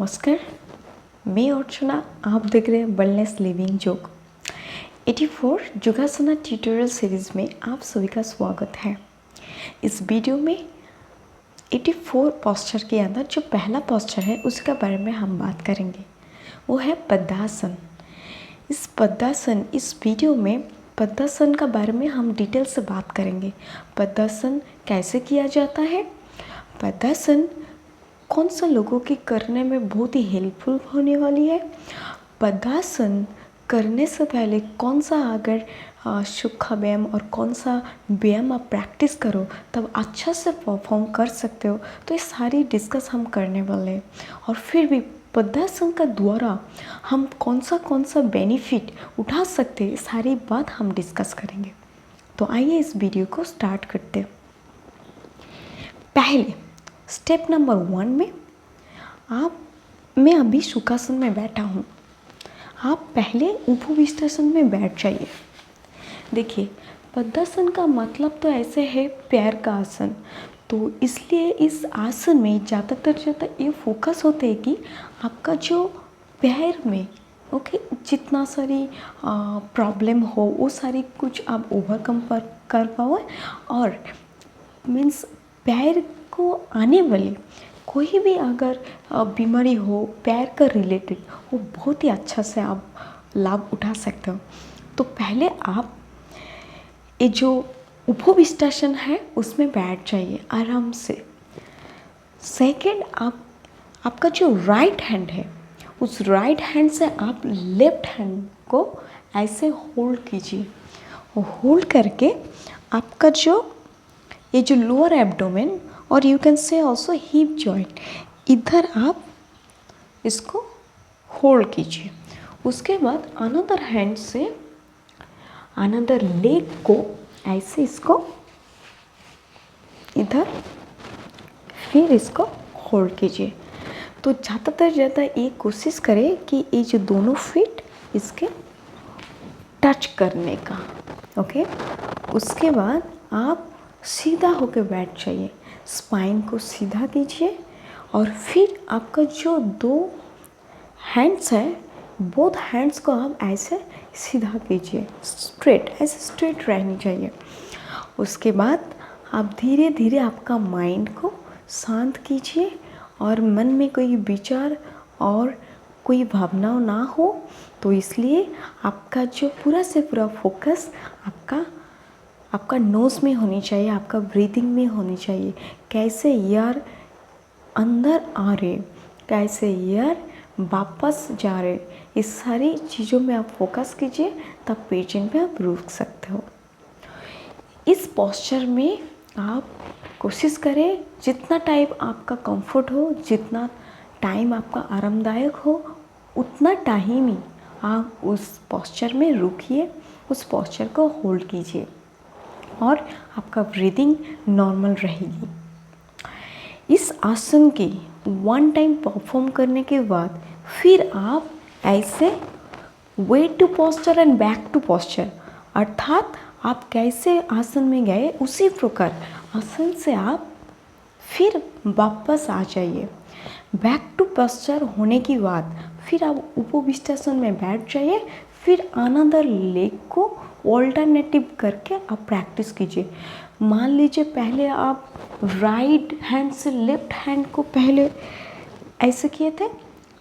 नमस्कार, मैं अर्चना। आप देख रहे हैं वेलनेस लिविंग योग 84 योगासना ट्यूटोरियल सीरीज़ में आप सभी का स्वागत है। इस वीडियो में 84 पोस्चर के अंदर जो पहला पोस्चर है उसके बारे में हम बात करेंगे, वो है पद्मासन। इस वीडियो में पद्मासन का बारे में हम डिटेल से बात करेंगे। पद्मासन कैसे किया जाता है, पद्मासन कौन सा लोगों की करने में बहुत ही हेल्पफुल होने वाली है, पद्मासन करने से पहले कौन सा अगर सूखा व्यायाम और कौन सा व्यायाम आप प्रैक्टिस करो तब अच्छा से परफॉर्म कर सकते हो, तो ये सारी डिस्कस हम करने वाले हैं। और फिर भी पद्मासन का द्वारा हम कौन सा बेनिफिट उठा सकते हैं, सारी बात हम डिस्कस करेंगे। तो आइए इस वीडियो को स्टार्ट करते हैं। पहले स्टेप नंबर 1 में मैं अभी सुखासन में बैठा हूँ, आप पहले उपविष्टासन में बैठ जाइए। देखिए, पद्मासन का मतलब तो ऐसे है पैर का आसन, तो इसलिए इस आसन में ज़्यादातर ये फोकस होते हैं कि आपका जो पैर में जितना सारी प्रॉब्लम हो वो सारी कुछ आप ओवरकम कर पाओ, और मीन्स पैर को आने वाली कोई भी अगर बीमारी हो पैर का रिलेटेड, वो बहुत ही अच्छा से आप लाभ उठा सकते हो। तो पहले आप ये जो उपविष्टासन है उसमें बैठ जाइए आराम से। सेकंड, आपका जो राइट हैंड है उस राइट हैंड से आप लेफ्ट हैंड को ऐसे होल्ड कीजिए। होल्ड करके आपका ये जो लोअर एब्डोमेन और you can say also hip joint, इधर आप इसको होल्ड कीजिए। उसके बाद अनदर हैंड से अनदर लेग को ऐसे इसको इधर फिर इसको होल्ड कीजिए। तो ज़्यादा ये कोशिश करें कि ये जो दोनों फीट इसके टच करने का, ओके। उसके बाद आप सीधा होकर बैठ जाइए, स्पाइन को सीधा कीजिए और फिर आपका जो दो हैंड्स है बोथ हैंड्स को आप ऐसे सीधा कीजिए, ऐसे स्ट्रेट रहनी चाहिए। उसके बाद आप धीरे धीरे आपका माइंड को शांत कीजिए और मन में कोई विचार और कोई भावना ना हो, तो इसलिए आपका जो पूरा से पूरा फोकस आपका नोज़ में होनी चाहिए, आपका ब्रीदिंग में होनी चाहिए। कैसे एयर अंदर आ रहे, कैसे एयर वापस जा रहे, इस सारी चीज़ों में आप फोकस कीजिए, तब पेशेंट में आप रुक सकते हो। इस पोस्चर में आप कोशिश करें जितना टाइम आपका कंफर्ट हो, जितना टाइम आपका आरामदायक हो, उतना टाइम ही आप उस पोस्चर में रुकिए, उस पोस्चर को होल्ड कीजिए और आपका ब्रीदिंग नॉर्मल रहेगी। इस आसन की 1 टाइम परफॉर्म करने के बाद फिर आप ऐसे way to posture and back to posture, अर्थात आप कैसे आसन में गए उसी प्रकार आसन से आप फिर वापस आ जाइए। बैक टू पोस्चर होने के बाद फिर आप उपविष्टासन में बैठ जाइए, फिर अनदर लेग को ऑल्टरनेटिव करके आप प्रैक्टिस कीजिए। मान लीजिए पहले आप राइट हैंड से लेफ्ट हैंड को पहले ऐसे किए थे,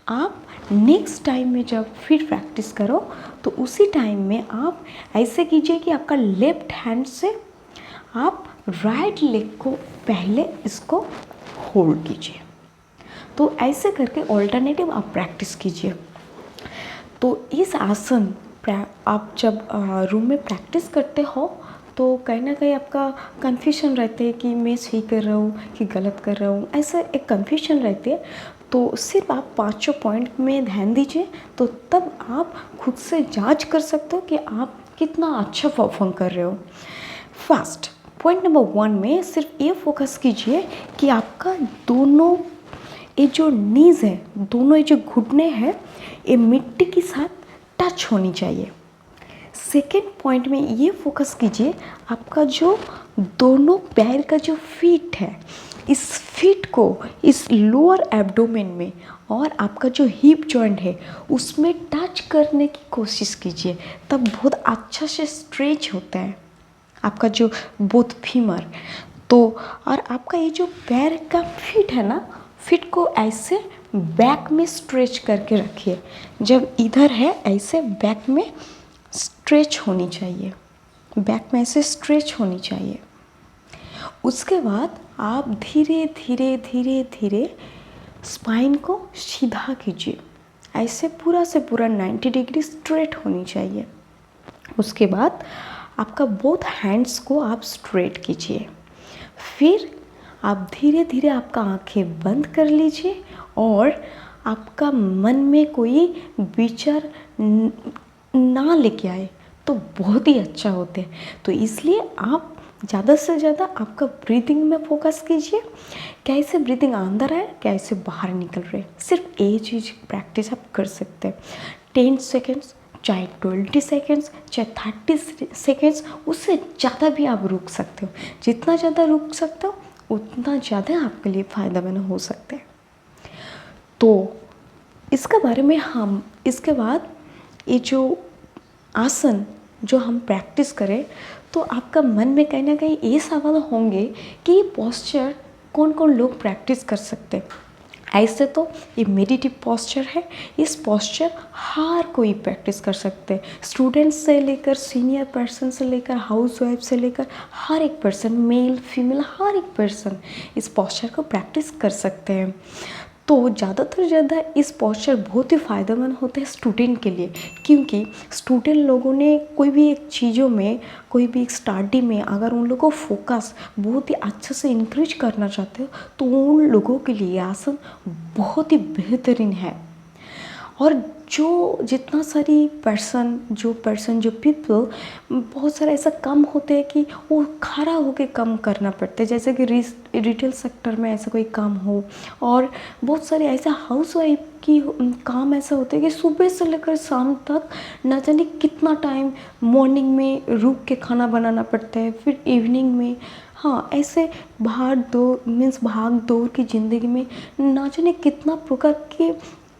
आप नेक्स्ट टाइम में जब फिर प्रैक्टिस करो तो उसी टाइम में आप ऐसे कीजिए कि आपका लेफ्ट हैंड से आप राइट लेग को पहले इसको होल्ड कीजिए। तो ऐसे करके ऑल्टरनेटिव आप प्रैक्टिस कीजिए। तो इस आसन आप जब रूम में प्रैक्टिस करते हो तो कहीं ना कहीं आपका कन्फ्यूजन रहते है कि मैं सही कर रहा हूँ कि गलत कर रहा हूँ, ऐसा एक कन्फ्यूजन रहती है। तो सिर्फ आप 5 पॉइंट में ध्यान दीजिए, तो तब आप खुद से जांच कर सकते हो कि आप कितना अच्छा परफॉर्म कर रहे हो। फर्स्ट पॉइंट नंबर 1 में सिर्फ ये फोकस कीजिए कि आपका दोनों ये जो नीज़ है, दोनों ये जो घुटने हैं, ये मिट्टी के साथ टच होनी चाहिए। सेकेंड पॉइंट में ये फोकस कीजिए आपका जो दोनों पैर का जो फीट है इस फीट को इस लोअर एब्डोमेन में और आपका जो हिप जॉइंट है उसमें टच करने की कोशिश कीजिए, तब बहुत अच्छा से स्ट्रेच होता है आपका जो बोथ फीमर। तो और आपका ये जो पैर का फीट है ना, फीट को ऐसे बैक में स्ट्रेच करके रखिए। जब इधर है ऐसे बैक में स्ट्रेच होनी चाहिए, बैक में ऐसे स्ट्रेच होनी चाहिए। उसके बाद आप धीरे धीरे धीरे धीरे स्पाइन को सीधा कीजिए, ऐसे पूरा से पूरा 90 डिग्री स्ट्रेट होनी चाहिए। उसके बाद आपका बोथ हैंड्स को आप स्ट्रेट कीजिए। फिर आप धीरे धीरे आपका आंखें बंद कर लीजिए और आपका मन में कोई विचार ना लेके आए तो बहुत ही अच्छा होता है। तो इसलिए आप ज़्यादा से ज़्यादा आपका ब्रीदिंग में फोकस कीजिए, कैसे ब्रीदिंग अंदर है कैसे बाहर निकल रहे। सिर्फ ये चीज़ प्रैक्टिस आप कर सकते हैं। 10 सेकेंड्स, चाहे 20 सेकेंड्स, चाहे 30 सेकेंड्स, उससे ज़्यादा भी आप रुक सकते हो। जितना ज़्यादा रुक सकते हो उतना ज़्यादा आपके लिए फ़ायदेमंद हो सकते हैं। तो इसके बारे में हम इसके बाद ये जो आसन जो हम प्रैक्टिस करें तो आपका मन में कहीं ना कहीं ये सवाल होंगे कि ये पोस्चर कौन कौन लोग प्रैक्टिस कर सकते हैं। ऐसे तो ये मेडिटेटिव पोस्चर है, इस पोस्चर हर कोई प्रैक्टिस कर सकते हैं। स्टूडेंट्स से लेकर सीनियर पर्सन से लेकर हाउसवाइफ से लेकर हर एक पर्सन, मेल फीमेल हर एक पर्सन इस पोस्चर को प्रैक्टिस कर सकते हैं। तो ज़्यादातर ज़्यादा इस पोस्चर बहुत ही फ़ायदेमंद होते हैं स्टूडेंट के लिए, क्योंकि स्टूडेंट लोगों ने कोई भी एक चीज़ों में, कोई भी एक स्टडी में अगर उन लोगों को फोकस बहुत ही अच्छे से इंक्रीज करना चाहते हो तो उन लोगों के लिए आसन बहुत ही बेहतरीन है। और जो जितना सारी पर्सन जो पीपल, बहुत सारा ऐसा काम होते हैं कि वो खड़ा होकर काम करना पड़ता है, जैसे कि रिटेल सेक्टर में ऐसा कोई काम हो। और बहुत सारे ऐसा हाउसवाइफ की काम ऐसा होता है कि सुबह से लेकर शाम तक ना जाने कितना टाइम मॉर्निंग में रुक के खाना बनाना पड़ता है, फिर इवनिंग में। हाँ, ऐसे भाग दौड़ की ज़िंदगी में ना जाने कितना प्रकार के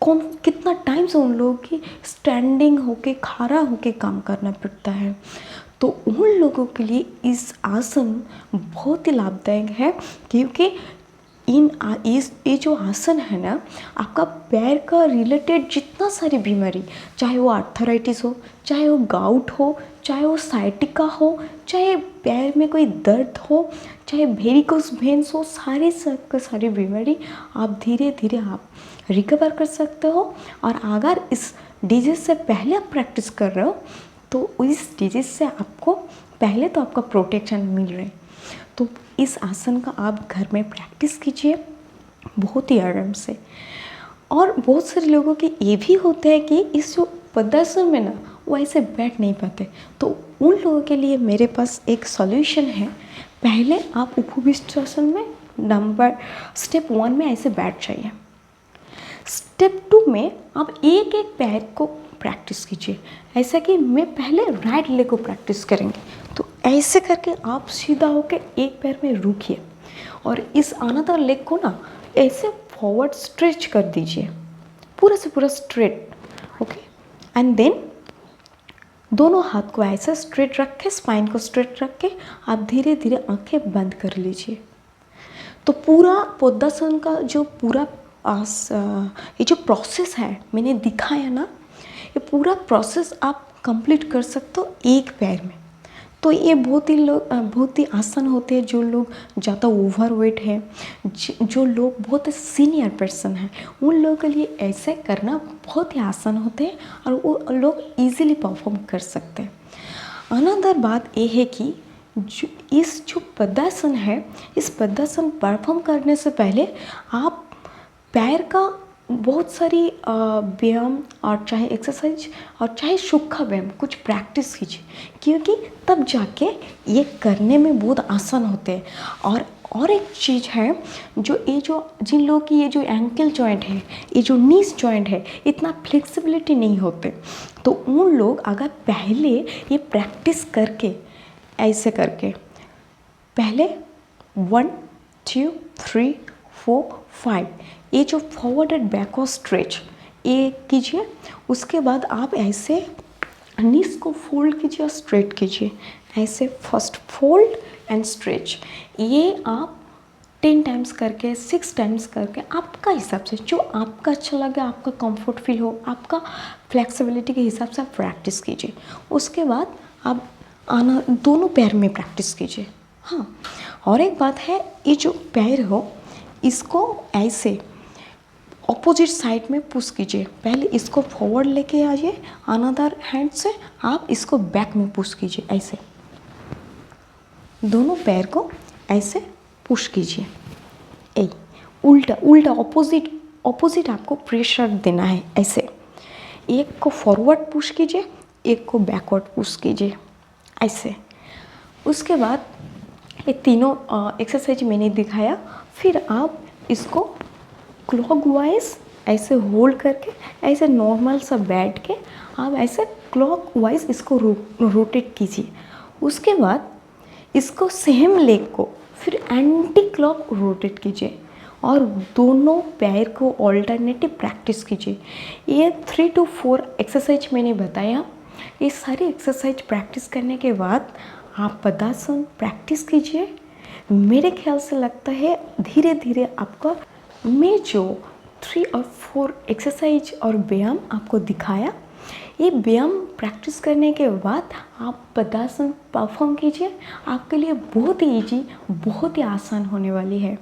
कितना टाइम से उन लोगों की स्टैंडिंग होके खड़ा होके काम करना पड़ता है। तो उन लोगों के लिए इस आसन बहुत ही लाभदायक है, क्योंकि ये जो आसन है ना, आपका पैर का रिलेटेड जितना सारी बीमारी, चाहे वो आर्थराइटिस हो, चाहे वो गाउट हो, चाहे वो साइटिका हो, चाहे पैर में कोई दर्द हो, चाहे वेरिकोस वेन्स हो, सारी बीमारी आप धीरे धीरे आप रिकवर कर सकते हो। और अगर इस डिजीज़ से पहले आप प्रैक्टिस कर रहे हो तो इस डिजीज़ से आपको पहले तो आपका प्रोटेक्शन मिल रहा है। तो इस आसन का आप घर में प्रैक्टिस कीजिए बहुत ही आराम से। और बहुत सारे लोगों के ये भी होता है कि इस जो पद्मासन में ना वो ऐसे बैठ नहीं पाते, तो उन लोगों के लिए मेरे पास एक सॉल्यूशन है। पहले आप उपविष्टासन में स्टेप 1 में ऐसे बैठ जाइए। स्टेप 2 में आप एक एक पैर को प्रैक्टिस कीजिए, ऐसा कि मैं पहले राइट लेग को प्रैक्टिस करेंगे। तो ऐसे करके आप सीधा होकर एक पैर में रुकिए और इस अनदर लेग को ना ऐसे फॉरवर्ड स्ट्रेच कर दीजिए, पूरा से पूरा स्ट्रेट। ओके, एंड देन दोनों हाथ को ऐसे स्ट्रेट रख के, स्पाइन को स्ट्रेट रख के आप धीरे धीरे आंखें बंद कर लीजिए। तो पूरा पद्मासन का जो पूरा ये जो प्रोसेस है मैंने दिखाया ना, ये पूरा प्रोसेस आप कंप्लीट कर सकते हो एक पैर में। तो ये बहुत ही आसान होते हैं। जो लोग ज़्यादा ओवरवेट हैं, जो लोग बहुत सीनियर पर्सन हैं, उन लोगों के लिए ऐसे करना बहुत ही आसान होते हैं और वो लोग इजीली परफॉर्म कर सकते हैं। अनदर बात ये है कि इस जो पद्मासन है, इस पद्मासन परफॉर्म करने से पहले आप पैर का बहुत सारी व्यायाम और चाहे एक्सरसाइज और चाहे सूखा व्यायाम कुछ प्रैक्टिस कीजिए, क्योंकि तब जाके ये करने में बहुत आसान होते हैं। और एक चीज़ है, जिन लोगों की ये जो एंकल जॉइंट है, ये जो नीस जॉइंट है, इतना फ्लेक्सिबिलिटी नहीं होते, तो उन लोग अगर पहले ये प्रैक्टिस करके ऐसे करके पहले 1 2 3 4 5। ये जो फॉरवर्ड एंड बैकवर्ड स्ट्रेच ये कीजिए। उसके बाद आप ऐसे नीज को फोल्ड कीजिए और स्ट्रेट कीजिए। ऐसे फर्स्ट फोल्ड एंड स्ट्रेच। ये आप 10 टाइम्स करके 6 टाइम्स करके आपका हिसाब से, जो आपका अच्छा लगे, आपका कंफर्ट फील हो, आपका फ्लेक्सिबिलिटी के हिसाब से आप प्रैक्टिस कीजिए। उसके बाद आप आना दोनों पैर में प्रैक्टिस कीजिए। हाँ, और एक बात है, ये जो पैर हो इसको ऐसे ऑपोजिट साइड में पुश कीजिए। पहले इसको फॉरवर्ड लेके आइए, अनदर हैंड से आप इसको बैक में पुश कीजिए। ऐसे दोनों पैर को ऐसे पुश कीजिए। ए उल्टा उल्टा ऑपोजिट आपको प्रेशर देना है। ऐसे एक को फॉरवर्ड पुश कीजिए, एक को बैकवर्ड पुश कीजिए। ऐसे उसके बाद ये तीनों एक्सरसाइज मैंने दिखाया। फिर आप इसको क्लॉकवाइज ऐसे होल्ड करके ऐसे नॉर्मल सा बैठ के आप ऐसे क्लॉकवाइज इसको रोटेट कीजिए। उसके बाद इसको सेम लेग को फिर एंटी क्लॉक रोटेट कीजिए और दोनों पैर को ऑल्टरनेटिव प्रैक्टिस कीजिए। ये 3 to 4 एक्सरसाइज मैंने बताया। ये सारी एक्सरसाइज प्रैक्टिस करने के बाद आप पदासन प्रैक्टिस कीजिए। मेरे ख्याल से लगता है धीरे धीरे आपका, मैं जो 3 और 4 एक्सरसाइज और व्यायाम आपको दिखाया, ये व्यायाम प्रैक्टिस करने के बाद आप पदासन परफॉर्म कीजिए। आपके लिए बहुत ही ईजी, बहुत ही आसान होने वाली है।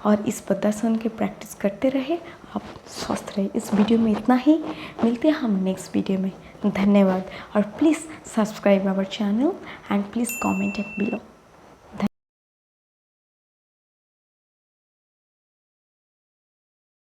और इस पदासन के प्रैक्टिस करते रहे, आप स्वस्थ रहे। इस वीडियो में इतना ही, मिलते हैं हम नेक्स्ट वीडियो में। धन्यवाद। और please subscribe our channel and please comment below.